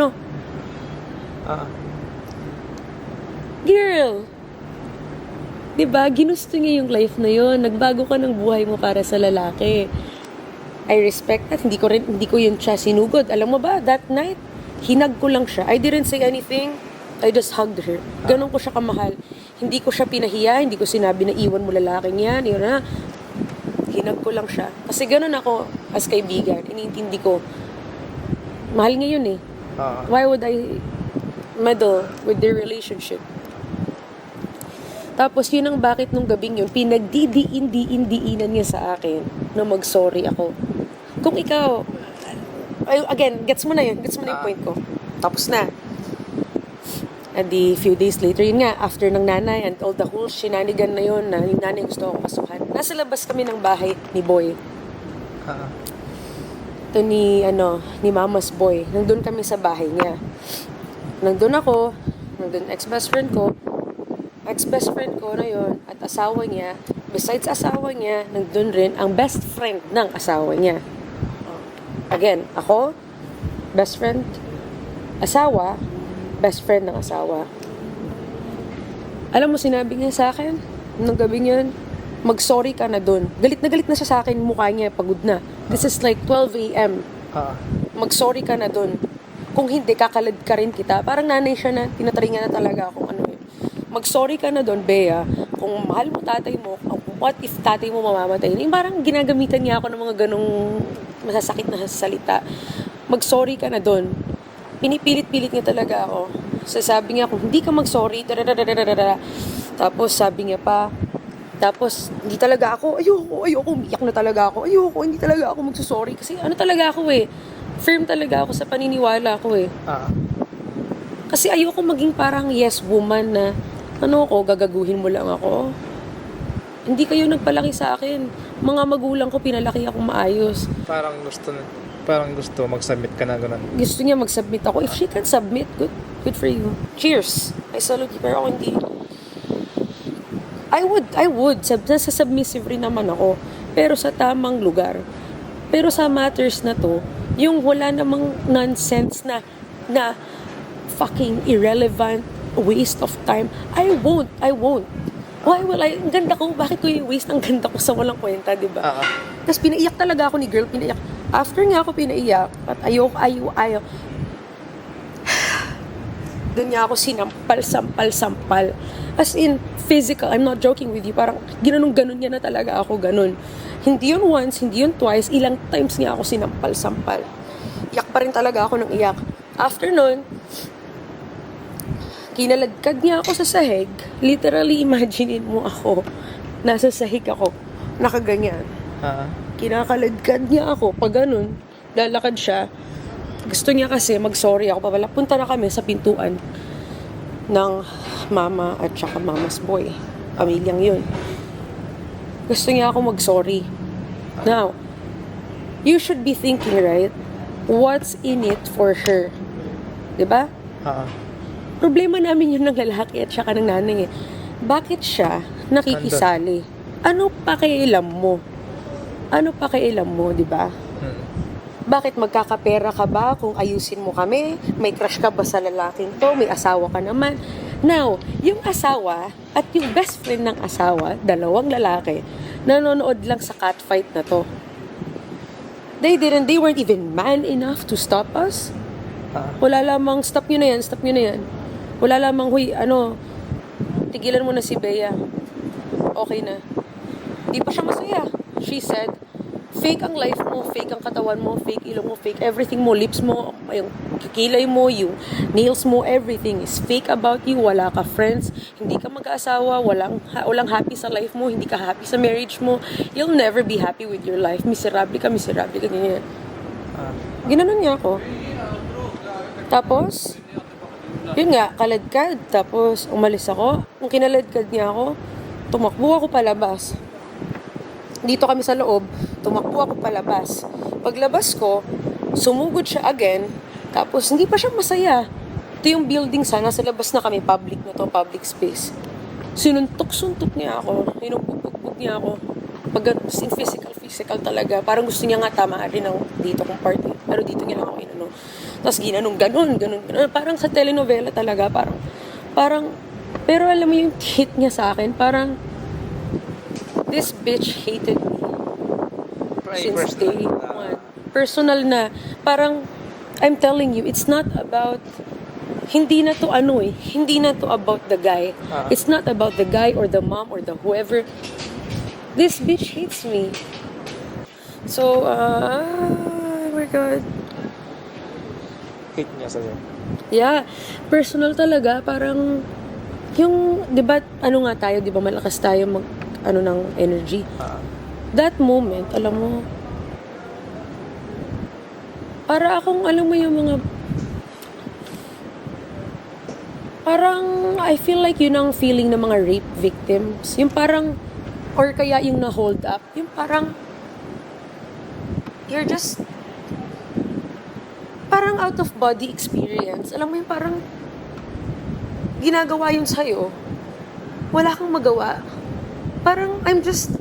Girl, diba, ginusto niya yung life na yon. Nagbago ka ng buhay mo para sa lalaki. I respect that. Hindi ko yun siya sinugod. Alam mo ba, that night, hinag ko lang siya. I didn't say anything. I just hugged her. Ganon ko siya kamahal. Hindi ko siya pinahiya. Hindi ko sinabi na iwan mo lalaking yan. Yun na. Hinag ko lang siya. Kasi ganon ako as kaibigan. Iniintindi ko. Mahal niya yun eh. Why would I meddle with their relationship? Tapos yun ang bakit nung gabing yun, pinagdidiin-diinan niya sa akin na mag-sorry ako. Kung ikaw, again, gets mo na yung point ko. Tapos na. And the few days later, yun nga, after ng nanay and all the whole shenanigan na yun, na yung nanay gusto ako kasuhan. Nasa labas kami ng bahay ni Boy. Ito ni Mama's Boy. Nandun kami sa bahay niya. Nandun ako, nandun ex-best friend ko na yun, at asawa niya. Besides asawa niya, nandun rin ang best friend ng asawa niya. Again, ako, best friend, asawa, best friend ng asawa. Alam mo, sinabi niya sa akin, nung gabi yun, mag-sorry ka na dun. Galit na siya sa akin, mukha niya, pagod na. This is like 12 a.m. Mag-sorry ka na dun. Kung hindi, kakalad ka rin kita. Parang nanay siya na, tinataringan na talaga akong mag-sorry ka na dun, Bea. Kung mahal mo tatay mo, what if tatay mo mamamatay? Yung parang ginagamitan niya ako ng mga ganong masasakit na salita. Mag-sorry ka na dun. Pinipilit-pilit niya talaga ako. Sabi niya, kung hindi ka mag-sorry, tapos sabi niya pa, tapos hindi talaga ako, ayoko, umiyak na talaga ako, hindi talaga ako magsusorry. Kasi talaga ako firm talaga ako sa paniniwala ko Kasi ayoko maging parang yes woman na, gagaguhin mo lang ako. Hindi kayo nagpalaki sa akin. Mga magulang ko, pinalaki akong maayos. Parang gusto mag-submit ka na gano'n. Gusto niya mag-submit ako. If she can submit, good for you. Cheers. I salute you. Pero ako hindi. I would. Nasa submissive rin naman ako. Pero sa tamang lugar. Pero sa matters na to, yung wala namang nonsense na fucking irrelevant, waste of time, I won't. Why will I? Ang ganda ko, bakit ko i-waste ang ganda ko sa walang kwenta, diba? Tapos pinaiyak talaga ako ni girl, pinaiyak. After nga ako pinaiyak, at ayaw. Doon niya ako sampal. As in, physical, I'm not joking with you, parang ganon niya na talaga ako, ganon. Hindi yun once, hindi yun twice, ilang times niya ako sinampal. Iyak pa rin talaga ako ng iyak. After nun, kinaladkad niya ako sa sahig. Literally, imaginein mo ako. Nasa sahig ako. Nakaganyan. Kinakaladkad niya ako. Pag ganun, lalakad siya. Gusto niya kasi mag-sorry ako. Punta na kami sa pintuan ng mama at saka mama's boy. Pamilyang yun. Gusto niya ako mag-sorry. Now, you should be thinking, right? What's in it for her? Diba? Problema namin yun ng lalaki at saka ng nanay Bakit siya nakikisali? Ano pakialam mo? Diba? Bakit magkakapera ka ba kung ayusin mo kami? May crush ka ba sa lalaking to? May asawa ka naman. Now, yung asawa at yung best friend ng asawa, dalawang lalaki, nanonood lang sa catfight na to. They weren't even man enough to stop us. Wala lamang, stop nyo na yan. Wala lamang, tigilan mo na si Bea. Okay na. Di pa siya masaya. She said, fake ang life mo, fake ang katawan mo, fake ilong mo, fake everything mo, lips mo, yung kikilay mo, yung nails mo, everything is fake about you. Wala ka friends, hindi ka mag-aasawa, walang happy sa life mo, hindi ka happy sa marriage mo. You'll never be happy with your life. Miserable ka, ganyan. Ginanon niya ako. Tapos, yun nga, kaladkad. Tapos, umalis ako. Kung kinaladkad niya ako, tumakbo ako palabas. Dito kami sa loob, tumakbo ako palabas. Paglabas ko, sumugod siya again, tapos hindi pa siya masaya. Ito yung building sana, sa labas na kami, public na to, public space. Sinuntok-suntok niya ako, hinubugbog niya ako. Pag physical talaga, parang gusto niya nga tamaan rin ng dito kong party. Pero dito niya lang ako inano. Tapos ganun. Parang sa telenovela talaga, parang, pero alam mo yung hit niya sa akin, parang, this bitch hated me since day one. Personal na. Parang, I'm telling you, it's not about, hindi na to about the guy. It's not about the guy or the mom or the whoever. This bitch hates me. So, oh my God. Hate niya sa'yo. Yeah, personal talaga. Parang, yung, di ba, tayo, di ba, malakas tayo ng energy. That moment, alam mo, para akong, alam mo yung mga, parang, I feel like yun ang feeling ng mga rape victims. Yung parang, or kaya yung na-hold up. Yung parang, you're just, parang out of body experience. Alam mo yung parang, ginagawa yun sa'yo. Wala kang magawa. Parang, I'm just,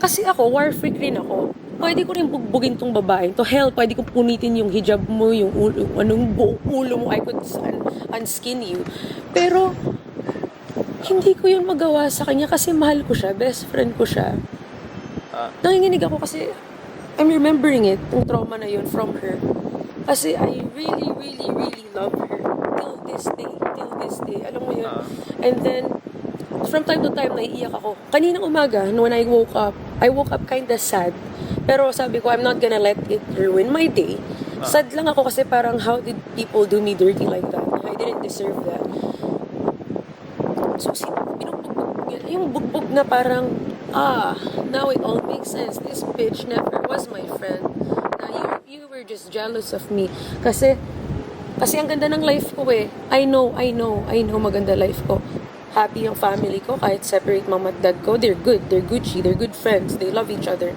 kasi ako, war freak rin ako. Pwede ko rin bugbugin tong babae. To hell, pwede ko punitin yung hijab mo, yung buong ulo mo, I could unskin you. Pero, hindi ko yun magawa sa kanya kasi mahal ko siya, best friend ko siya. Nanginginig ako kasi, I'm remembering it, yung trauma na yun from her. Kasi I really, really, really love her. Till this day. Alam mo yun? And then, from time to time, naiiyak ako. Kaninang umaga, when I woke up kinda sad. Pero sabi ko, I'm not gonna let it ruin my day. Sad lang ako kasi parang, how did people do me dirty like that? I didn't deserve that. So, yung bugbog na parang, now it all makes sense. This bitch never was my friend. Now, you were just jealous of me. Kasi ang ganda ng life ko eh. I know, maganda life ko. Happy yung family ko, kahit separate mama at dad ko, they're good, they're Gucci, they're good friends, they love each other.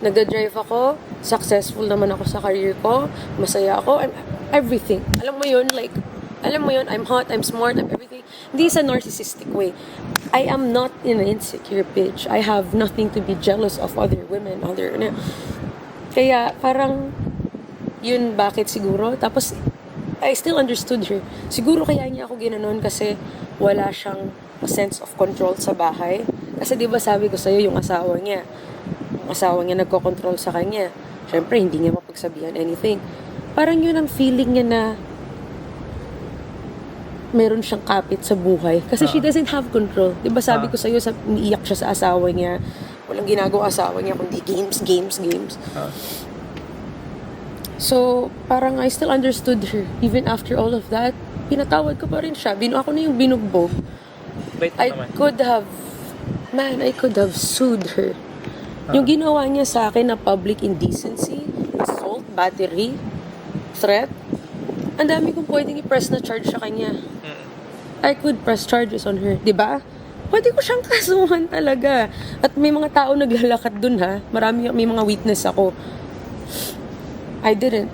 Nagda-drive ako, successful naman ako sa career ko, masaya ako, I'm everything. Alam mo yun, I'm hot, I'm smart, I'm everything. Hindi sa narcissistic way. I am not an insecure bitch. I have nothing to be jealous of other women, Kaya parang, yun bakit siguro. Tapos, I still understood her. Siguro kaya niya ako ginanon kasi wala siyang sense of control sa bahay. Kasi di ba sabi ko sa'yo, yung asawa niya nagko-control sa kanya. Siyempre, hindi niya mapagsabihan anything. Parang yun ang feeling niya na meron siyang kapit sa buhay. Kasi she doesn't have control. Di ba sabi ko sa'yo, umiiyak siya sa asawa niya. Walang ginagawa asawa niya, kundi games. So, parang I still understood her. Even after all of that, pinatawad ko pa rin siya. Ako na yung binugbog. I could have sued her. Yung ginawa niya sa akin na public indecency, assault, battery, threat, ang dami kong pwedeng i-press na charge sa kanya. I could press charges on her. Diba? Pwede ko siyang kasuhan talaga. At may mga tao naglalakad dun ha. May mga witness ako. I didn't.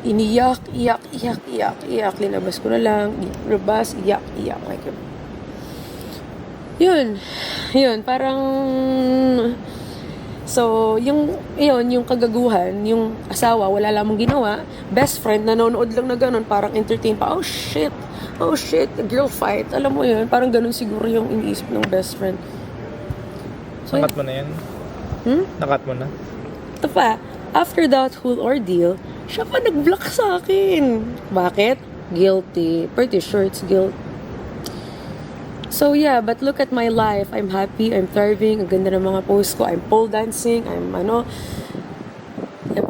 Iniyak. Linabas ko na lang. Iyak. Like, yun. Parang, So, yung kagaguhan, yung asawa, wala lamang ginawa, best friend, nanonood lang na ganun, parang entertain pa, oh shit, girl fight, alam mo yun, parang ganun siguro yung iniisip ng best friend. So, Nakat mo na yan? Nakat mo na? ito pa, after that whole ordeal, siya pa nag-block sa akin. Bakit? Guilty. Pretty sure it's guilt. So yeah, but look at my life. I'm happy, I'm thriving, ang ganda ng mga posts ko, I'm pole dancing, I'm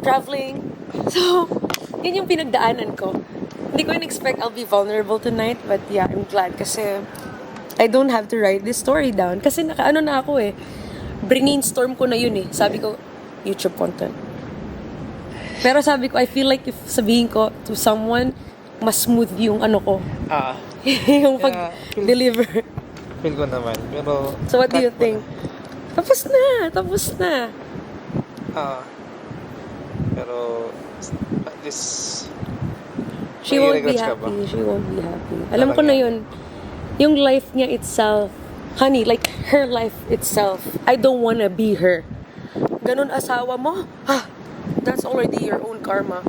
traveling. So, yun yung pinagdaanan ko. Hindi ko in-expect I'll be vulnerable tonight, but yeah, I'm glad kasi I don't have to write this story down. Kasi nakaano na ako eh. Brainstorm ko na yun eh. Sabi ko, YouTube content. Pero sabi ko, I feel like if sabihin ko to someone, mas smooth yung ano ko. Yung pag-deliver. Feel ko naman. Pero... So what do you think? Tapos na. Pero... At least... She may won't be regrets ka ba? happy. She won't be happy. Alam ko na yun. Yung life niya itself. Honey, like her life itself. I don't wanna be her. Ganun asawa mo? That's already your own karma.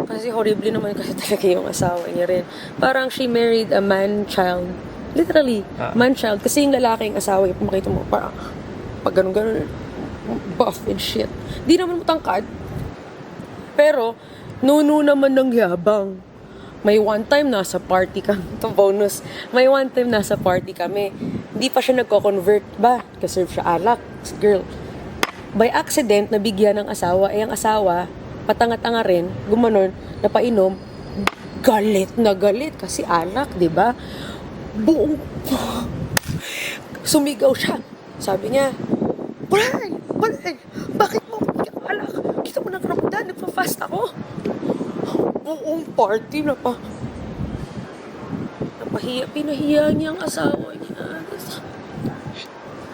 Kasi horrible naman kasi talaga yung asawa niya rin. Parang she married a man-child. Literally, man-child. Kasi yung lalaking asawa niya, makita mo, parang pag ganun, buff and shit. Di naman matangkad. Pero, nuno naman ng yabang. May one time nasa party kami. Ito bonus. May one time nasa party kami. Hindi pa siya nagko-convert ba? Kaserve siya alak. Girl. By accident, nabigyan ng asawa. Ang asawa, patanga-tanga rin, gumanon, napainom, galit na galit. Kasi alak, di ba? Buong... Sumigaw siya. Sabi niya, Brian, bakit mo alak? Kita mo ng Ramadan, nagpa-fast ako. Buong party pinahiya niya ang asawa niya.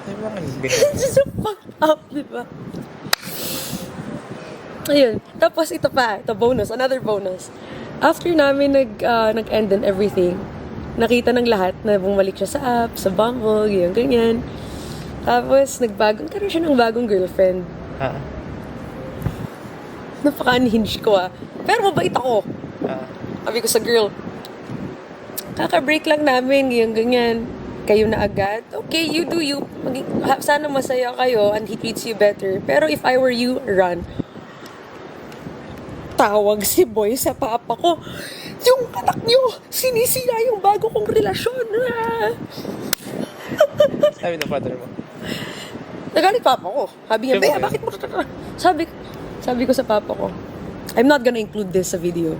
Ay, mga binigay. It's so fucked up, di ba? Ayun. Tapos ito pa, ito bonus, another bonus. After namin nag-end and everything, nakita ng lahat na bumalik siya sa app, sa Bumble, ganyan. Tapos nagkaroon siya ng bagong girlfriend. Napaka-unhinged ko Pero mabait ako. Sabi ko sa girl, kaka-break lang namin, ganyan. Kayo na agad. Okay, you do you. Sana masaya kayo and he treats you better. Pero if I were you, run. Tawag si boy sa papa ko. Yung anak niyo, sinisira yung bago kong relasyon. Sabi ng father mo. Nagalit papa ko. Sabi niya, Siyempre. Bea, bakit mo? Sabi ko sa papa ko, I'm not gonna include this sa video.